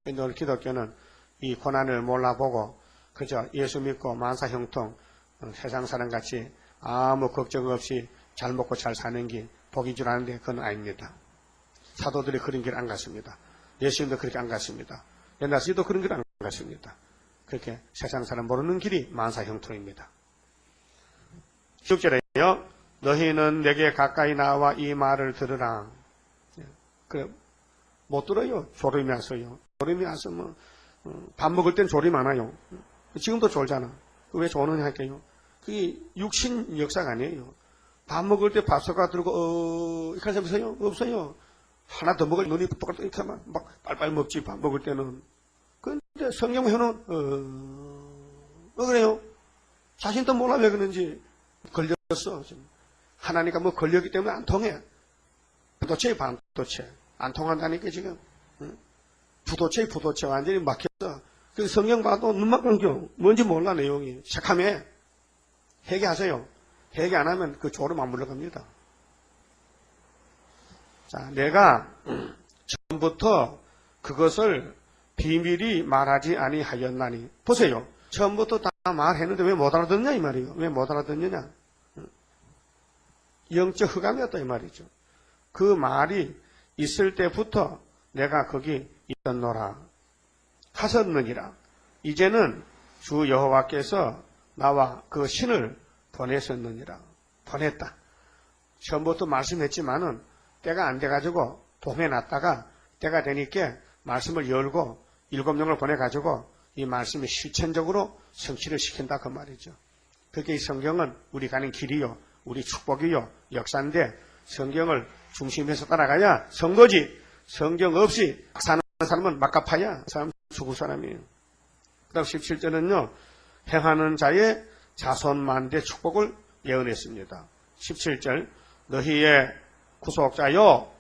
오늘 기독교는 이 고난을 몰라보고 그저 예수 믿고 만사형통 세상 사람같이 아무 걱정 없이 잘 먹고 잘 사는 게 복인 줄 아는데 그건 아닙니다. 사도들이 그런 길 안 갔습니다. 예수님도 그렇게 안 갔습니다. 옛날 시도 그런 길 안 갔습니다. 그렇게 세상 사람 모르는 길이 만사형통입니다. 6절에요. 너희는 내게 가까이 나와 이 말을 들으라. 못 들어요. 졸음이 왔어요. 졸음이 와서 밥 먹을 땐 졸음이 많아요. 지금도 졸잖아. 왜 조느냐 할게요. 그게 육신 역사가 아니에요. 밥 먹을 때 밥숟가락 들고 이렇게 하는 사람 있어요? 없어요. 하나 더 먹을 눈이 똑같이 이렇게 하면 막 빨빨 먹지 밥 먹을 때는. 그런데 성경에는 그래요. 자신도 몰라 왜 그런지 걸렸어. 하나니까 뭐 걸렸기 때문에 안 통해. 부도체 반도체 안 통한다니까 지금. 부도체 완전히 막혔어. 그 성경 봐도 눈만 감겨. 뭔지 몰라 내용이. 새카매. 회개하세요. 회개 안 하면 그 졸음 안 물러갑니다. 자, 내가 처음부터 그것을 비밀이 말하지 아니하였나니. 보세요. 처음부터 다 말했는데 왜 못 알아듣냐 이 말이에요. 왜 못 알아듣느냐. 영적 흑암이었다 이 말이죠. 그 말이 있을 때부터 내가 거기 있었노라. 하셨느니라. 이제는 주 여호와께서 나와 그 신을 보내셨느니라. 보냈다. 처음부터 말씀했지만은 때가 안 돼가지고 동해놨다가 때가 되니까 말씀을 열고 7명을 보내가지고 이 말씀이 실천적으로 성취를 시킨다 그 말이죠. 그게 이 성경은 우리 가는 길이요. 우리 축복이요. 역사인데 성경을 중심에서 따라가야 선거지. 성경 없이 사는 사람은 막가파야. 사람 죽을 사람이에요. 그 다음 17절은요. 행하는 자의 자손만대 축복을 예언했습니다. 17절 너희의 구속자요.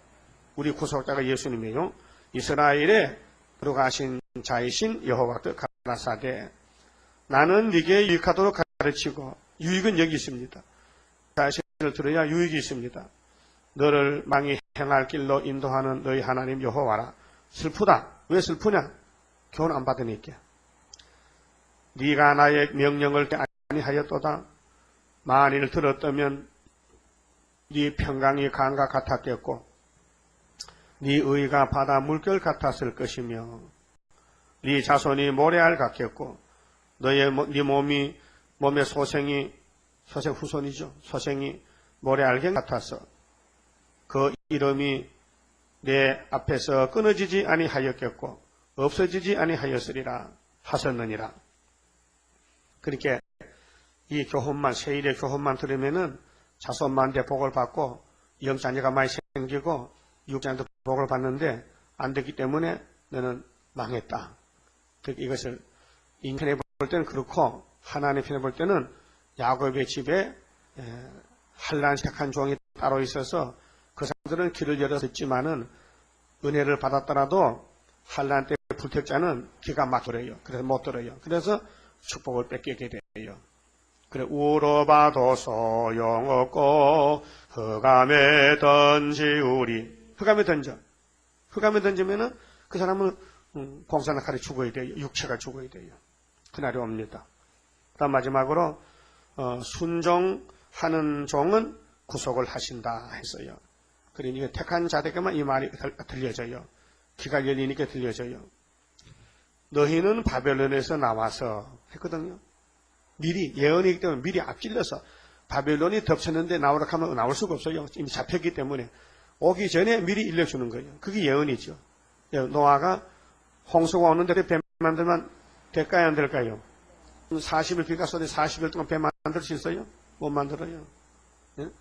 우리 구속자가 예수님이에요. 이스라엘에 들어가신 자이신 여호와께 가라사대 나는 네게 유익하도록 가르치고 유익은 여기 있습니다. 자신을 들어야 유익이 있습니다. 너를 망이 행할 길로 인도하는 너희 하나님 여호와라. 슬프다. 왜 슬프냐? 교훈 안 받으니까. 네가 나의 명령을 아니하였도다. 만일 들었다면 네 평강이 강과 같았겠고 네 의가 바다 물결 같았을 것이며 네 자손이 모래알 같겠고 네 몸의 소생 후손이죠. 소생이 모래알갱 같아서 그 이름이 내 앞에서 끊어지지 아니하였겠고 없어지지 아니하였으리라 하셨느니라. 그러니까 이 교훈만 세일의 교훈만 들으면은 자손만대 복을 받고 영자녀가 많이 생기고 육자녀도 복을 받는데 안 되기 때문에 너는 망했다. 이것을 인편에 볼 때는 그렇고 하나님 편에 볼 때는 야곱의 집에 한란 택한 종이 따로 있어서 그 사람들은 길을 열었지만은 은혜를 받았더라도 한란 때 불택자는 기가 막혀요. 그래서 못 들어요. 그래서 축복을 뺏기게 돼요. 그래 울어봐도 소용없고 흑암에 던지우리. 흑암에 던져. 흑암에 던지면은 그 사람은 공산학칼에 죽어야 돼요. 육체가 죽어야 돼요. 그날이 옵니다. 그다음 마지막으로 순종하는 종은 구속을 하신다 했어요. 그러니까 택한 자들에게만 이 말이 들려져요. 귀가 열리니까 들려져요. 너희는 바벨론에서 나와서 했거든요. 미리 예언이기 때문에 미리 앞질러서 바벨론이 덮쳤는데 나오라 하면 나올 수가 없어요. 이미 잡혔기 때문에 오기 전에 미리 일러주는 거예요. 그게 예언이죠. 노아가 홍수가 오는데 배 만들면 될까요, 안 될까요? 40일 비가 쏟아 40일 동안 배 만들 수 있어요? 못 만들어요.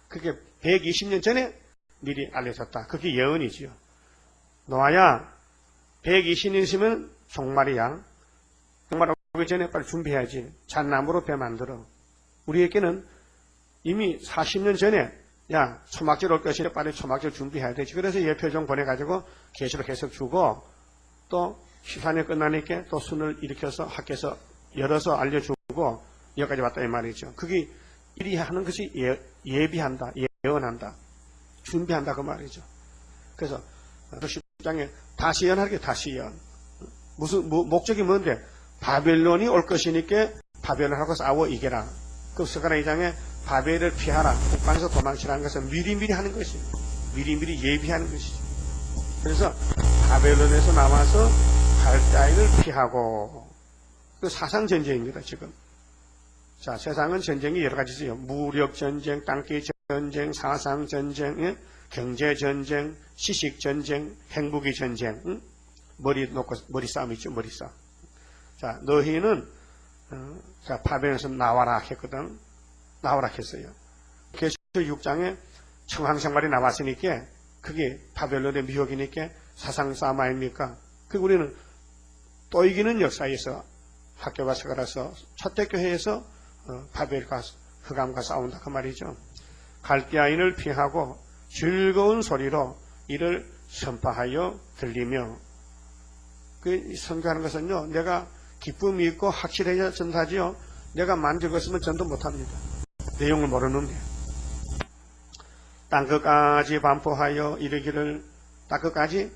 그게 120년 전에 미리 알려졌다. 그게 예언이지요. 노아야, 120년 있으면 종말이야. 종말 오기 전에 빨리 준비해야지. 잣나무로 배 만들어. 우리에게는 이미 40년 전에 야, 초막절 올 것이니 빨리 초막절 준비해야 되지. 그래서 예표종 보내가지고 계시록 계속 주고 또 14년 끝나니까 또 순을 일으켜서 학교에서 열어서 알려주고 여기까지 왔다 이 말이죠. 그게 일이 하는 것이 예비한다, 예언한다, 준비한다 그 말이죠. 그래서 10장에 다시 예언하는 게 다시 예언. 무슨 목적이 뭔데? 바벨론이 올 것이니까 바벨론하고 싸워 이겨라. 그 스가랴 2장에 바벨을 피하라. 북방에서 도망치라는 것은 미리미리 하는 것이에요. 미리미리 예비하는 것이죠. 그래서 바벨론에서 나와서 갈대아인을 피하고 그 사상 전쟁입니다. 지금. 자, 세상은 전쟁이 여러 가지죠. 무력 전쟁, 땅기 전쟁, 사상 전쟁, 경제 전쟁, 시식 전쟁, 행복의 전쟁. 머리 놓고 머리 싸움이죠. 머리 싸움. 자, 너희는 자, 바벨론에서 나와라 했거든. 나오라 했어요. 계시록 6장에 청항생활이 나왔으니까 그게 바벨론의 미혹이니까 사상 싸움 아닙니까? 그 우리는 또 이기는 역사에서 학교가 서가라서 초대교회에서 바벨과 흑암과 싸운다 그 말이죠. 갈대아인을 피하고 즐거운 소리로 이를 선포하여 들리며 그 선교하는 것은요, 내가 기쁨이 있고 확실해야 전사지요. 내가 만들었으면 전도 못합니다. 내용을 모르는데 땅끝까지 반포하여 이르기를 땅끝까지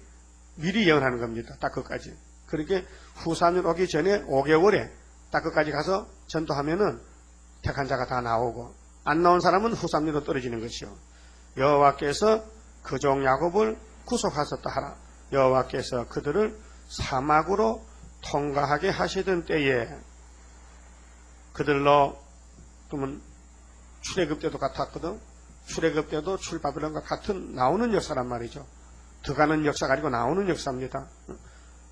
미리 예언하는 겁니다. 땅끝까지. 그렇게 후삼년 오기 전에 5개월에 땅끝까지 가서 전도하면은 택한 자가 다 나오고 안 나온 사람은 후삼년으로 떨어지는 것이요. 여호와께서 그 종 야곱을 구속하셨다 하라. 여호와께서 그들을 사막으로 통과하게 하시던 때에 그들로 그러면 출애굽 때도 같았거든. 출애굽 때도 출바벨론과 같은 나오는 역사란 말이죠. 들어가는 역사가 아니고 나오는 역사입니다.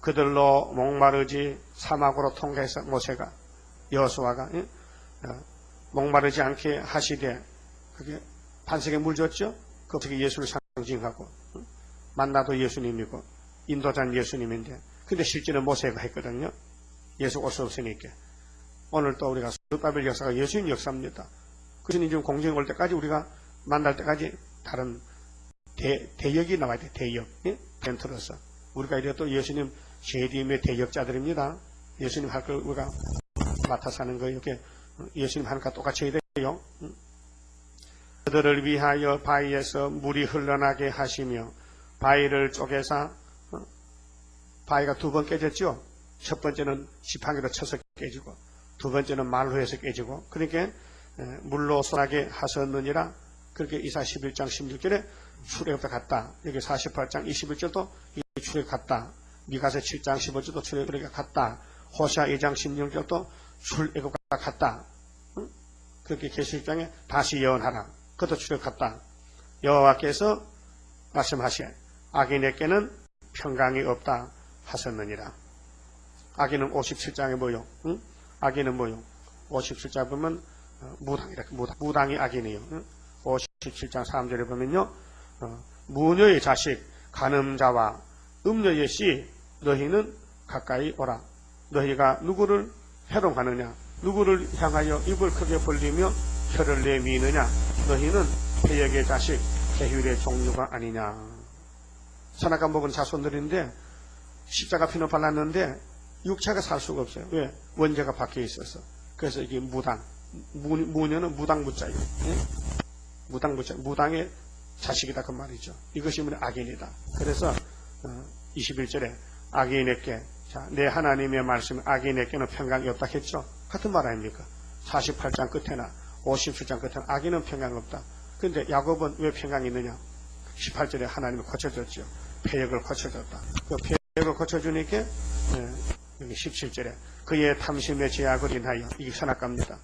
그들로 목마르지 사막으로 통과해서 모세가 여호수아가 목마르지 않게 하시되 그게 반석에 물 줬죠. 그게 예수를 상징하고 만나도 예수님이고 인도자는 예수님인데 근데 실제는 모세가 했거든요. 예수 올 수 없으니까. 오늘 또 우리가 스바벨 역사가 예수님 역사입니다. 그러니 지금 공정이 올 때까지 우리가 만날 때까지 다른 대역이 나와야 돼. 대역. 벤트로서. 우리가 이래 또 예수님 재림의 대역자들입니다. 예수님 할 걸 우리가 맡아서 하는 거 이렇게 예수님 하는 거 똑같이 해야 돼요. 그들을 위하여 바위에서 물이 흘러나게 하시며 바위를 쪼개사 바위가 두 번 깨졌죠. 첫 번째는 지팡이로 쳐서 깨지고 두 번째는 말로 해서 깨지고 그러니까 물로 쏟아게 하셨느니라. 그렇게 이사 11장 16절에 출애굽도 같다. 여기 48장 21절도 출애굽 같다. 미가서 7장 15절도 출애굽과 같다. 호시아 2장 16절도 출애굽과 같다. 그렇게 계시록장에 다시 예언하라. 그것도 출애굽 같다. 여호와께서 말씀하시에 악인에게는 평강이 없다 하셨느니라. 악인은 57장에 뭐요? 악인은 뭐요? 57장 보면 무당이라. 무당이 악인이에요. 57장 3절에 보면요. 무녀의 자식 간음자와 음녀의 씨 너희는 가까이 오라. 너희가 누구를 해롱하느냐? 누구를 향하여 입을 크게 벌리며 혀를 내미느냐? 너희는 패역의 자식 계율의 종류가 아니냐. 선악과 먹은 자손들인데 십자가 피는 발랐는데 육체가 살 수가 없어요. 왜? 원죄가 박혀 있어서. 그래서 이게 무당. 무녀는 무당무자예요. 예? 무당무자. 무당의 자식이다 그 말이죠. 이것이 뭐냐? 악인이다. 그래서 21절에 악인에게 자, 내 하나님의 말씀 악인에게는 평강이 없다 했죠. 같은 말 아닙니까? 48장 끝에나 57장 끝에나 악인은 평강이 없다. 그런데 야곱은 왜 평강이 있느냐? 18절에 하나님이 고쳐줬죠. 패역을 고쳐줬다. 그 패역을 고쳐주니까 여기 17절에 그의 탐심의 제약을 인하여 이게 선악과입니다.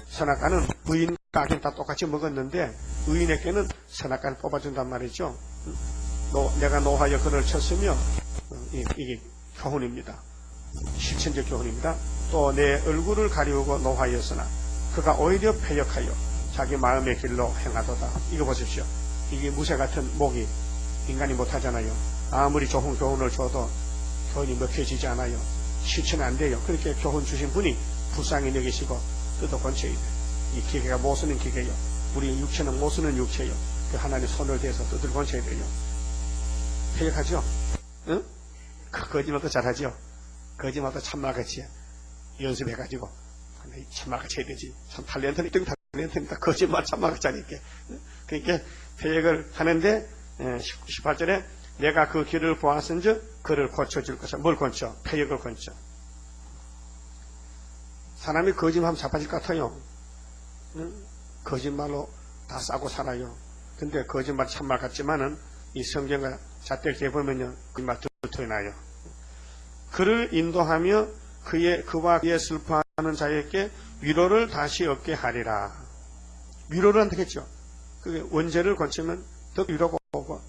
선악과는 의인과 악인 다 똑같이 먹었는데 의인에게는 선악과를 뽑아준단 말이죠. 내가 노하여 그를 쳤으며 이게 교훈입니다. 실천적 교훈입니다. 또 내 얼굴을 가리우고 노하였으나 그가 오히려 패역하여 자기 마음의 길로 행하도다. 이거 보십시오. 이게 무쇠 같은 목이 인간이 못하잖아요. 아무리 좋은 교훈을 줘도 교훈이 먹혀지지 않아요. 실천 안 돼요. 그렇게 교훈 주신 분이 불쌍히 여기시고 뜯어 건쳐야 돼. 이 기계가 못 쓰는 기계요. 우리 육체는 못 쓰는 육체요. 그 하나님 손을 대서 뜯어 건쳐야 돼요. 패역하죠? 응? 그 거짓말도 잘하죠? 거짓말도 참말같이 연습해가지고 참말같이 해야 되지. 참 탤런트니까 거짓말 참말같이 하니까. 그러니까 패역을 하는데 18절에 내가 그 길을 보았은즉 그를 고쳐줄 것이다. 뭘 고쳐? 패역을 고쳐. 사람이 거짓말하면 자빠질 것 같아요. 거짓말로 다 싸고 살아요. 근데 거짓말 참말 같지만은 이 성경과 잣대기에 보면요, 거짓말 뚜터나요. 그를 인도하며 그와 그의 슬퍼하는 자에게 위로를 다시 얻게 하리라. 위로를 한다겠죠. 그게 원죄를 고치면 더 위로가 오고,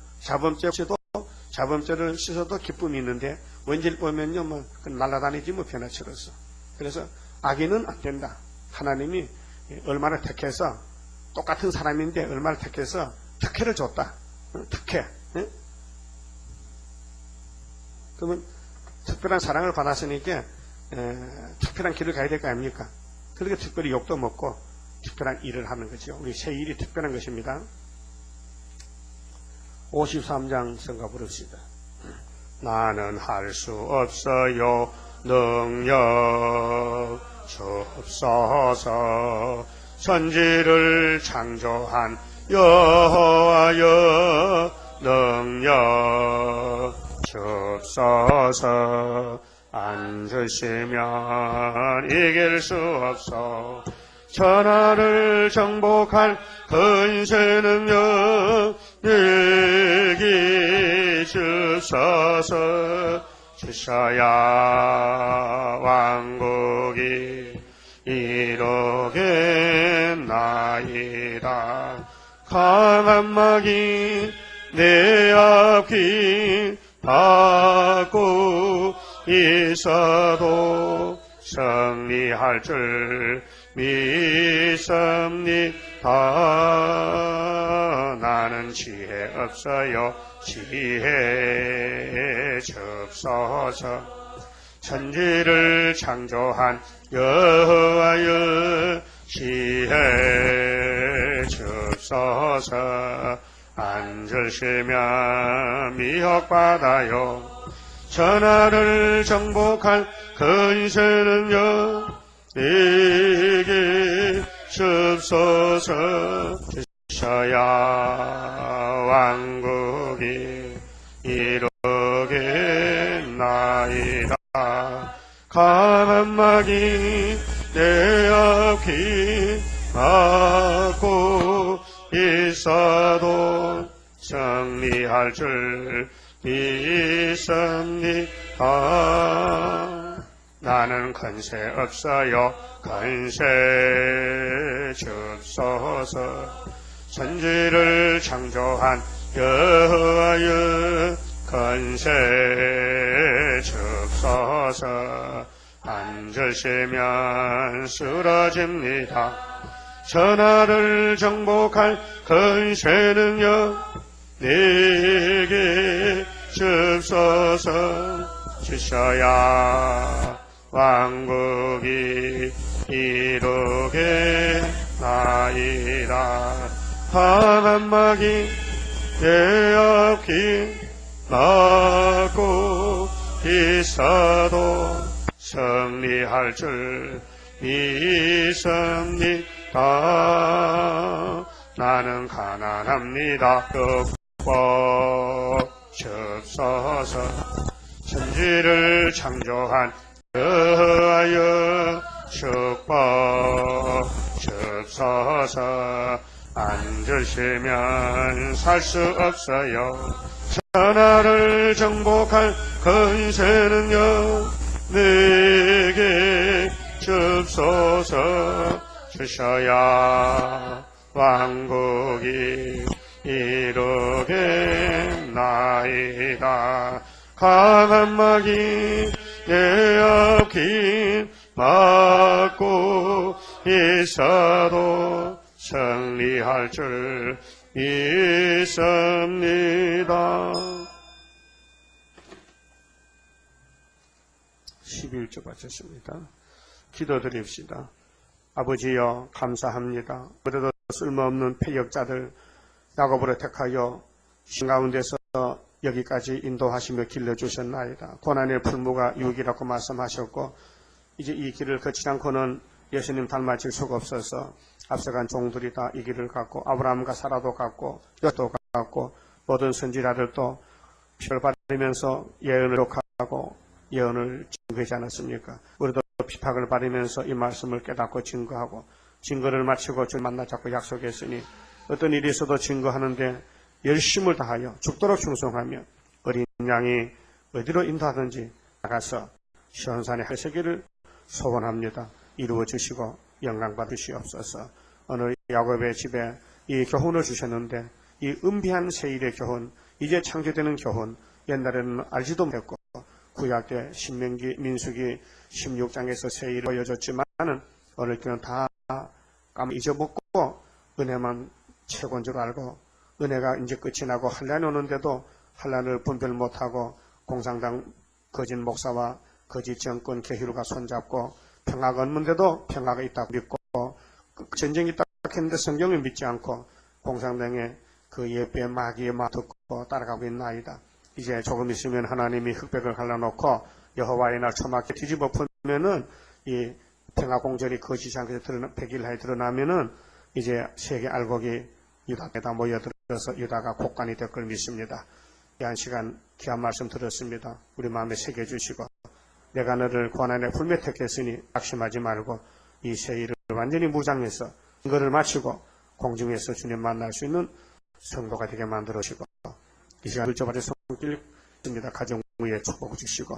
자범죄를 씻어도 기쁨이 있는데, 원죄를 보면요, 날아다니지 변화처럼. 그래서 악인은 안 된다. 하나님이 얼마나 택해서, 똑같은 사람인데 얼마나 택해서 특혜를 줬다. 특혜. 그러면 특별한 사랑을 받았으니까 특별한 길을 가야 될 거 아닙니까? 그렇게 특별히 욕도 먹고 특별한 일을 하는 거죠. 우리 새 일이 특별한 것입니다. 53장 성가 부릅시다. 나는 할 수 없어요 능력 주옵소서. 천지를 창조한 여호와여 능력 주옵소서. 앉으시면 이길 수 없어. 천하를 정복할 근세 능력 일기 주소서. 주셔야 왕국이 이루겠나이다. 강한 막이 내 앞길 받고 있어도 승리할 줄 믿습니다. 나는 지혜 없어요. 지혜 주옵소서. 천지를 창조한 여호와여 지혜 주옵소서. 앉으시면 미혹받아요. 천하를 정복할 근세 능력 이게 주옵소서. 주셔야 왕국이 이루겠나이다. 강한 막이 내 앞길 막고 있어도 승리할 줄 믿습니다. 나는 건세 없어요. 건세 주옵소서. 천지를 창조한 여호와여 건세 주옵소서. 앉으시면 쓰러집니다. 천하를 정복할 건세 능력 내게 주옵소서. 주셔야 왕국이 이루겠나이다. 강한 막이 내 앞길 막고 있어도 승리할 줄 믿습니다. 나는 가난합니다. 축복 주옵소서. 천지를 창조한 여호와여 축복 주옵소서. 앉으시면 살 수 없어요. 천하를 정복할 근세 능력 내게 주옵소서. 주셔야 왕국이 이루겠나이다. 강한 마귀 내 앞길 막고 있어도 승리할 줄 믿습니다. 11절 바쳤습니다. 기도드립시다. 아버지여 감사합니다. 그래도 쓸모없는 패역자들 야곱으로 택하여 신 가운데서 여기까지 인도하시며 길러주셨나이다. 고난의 풀무가 유익이라고 말씀하셨고 이제 이 길을 걷지 않고는 예수님 닮아질 수가 없어서 앞서간 종들이 다 이 길을 갔고 아브라함과 사라도 갔고 롯도 갔고 모든 선지자들도 피를 바르면서 예언을 독하고 예언을 증거하지 않았습니까? 우리도 핍박을 받으면서 이 말씀을 깨닫고 증거하고 증거를 마치고 주를 만나 잡고 약속했으니 어떤 일이 있어도 증거하는데 열심을 다하여 죽도록 충성하며 어린 양이 어디로 인도하든지 나가서 시온산의 하세기를 소원합니다. 이루어 주시고 영광 받으시옵소서. 오늘 야곱의 집에 이 교훈을 주셨는데 이 은비한 세일의 교훈, 이제 창조되는 교훈, 옛날에는 알지도 못했고 구약 때 신명기, 민수기 16장에서 세일을 보여줬지만은 오늘 교는 다 잊어먹고 은혜만 최고인 줄 알고 은혜가 이제 끝이 나고 환란이 오는데도 환란을 분별 못하고 공산당 거짓 목사와 거짓 정권 계희루가 손잡고 평화가 없는데도 평화가 있다고 믿고 전쟁이 있다고 했는데 성경을 믿지 않고 공산당의 그 예배의 마귀의 말 듣고 따라가고 있나이다. 이제 조금 있으면 하나님이 흑백을 갈라놓고 여호와의 날 초막에 뒤집어 풀면은 이 평화공전이 거짓이 않게 백일하에 드러나면은 이제 세계 알곡이 유다에다 모여들어서 유다가 곡간이 될 걸 믿습니다. 이 한 시간 귀한 말씀 들었습니다. 우리 마음에 새겨주시고 내가 너를 고난에 불매택했으니 낙심하지 말고 이 세일을 완전히 무장해서 이거를 마치고 공중에서 주님 만날 수 있는 성도가 되게 만들어주시고 이 시간 둘째발의 손길 있습니다. 가정 위에 축복 주시고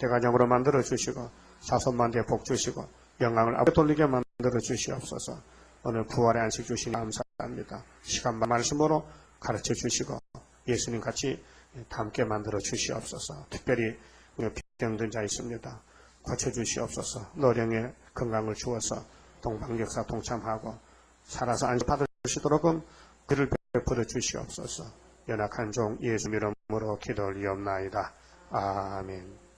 대가정으로 만들어 주시고 자손만대에 복 주시고 영광을 앞에 돌리게 만들어 주시옵소서. 오늘 부활의 안식 주시니 감사합니다. 시간과 말씀으로 가르쳐 주시고 예수님 같이 함께 만들어 주시옵소서. 특별히 병든 자 있습니다. 고쳐 주시옵소서. 노령의 건강을 주어서 동방역사 동참하고 살아서 안식 받으시도록 그를 베풀어 주시옵소서. 연약한 종 예수 이름으로 기도 올리옵나이다. 아멘.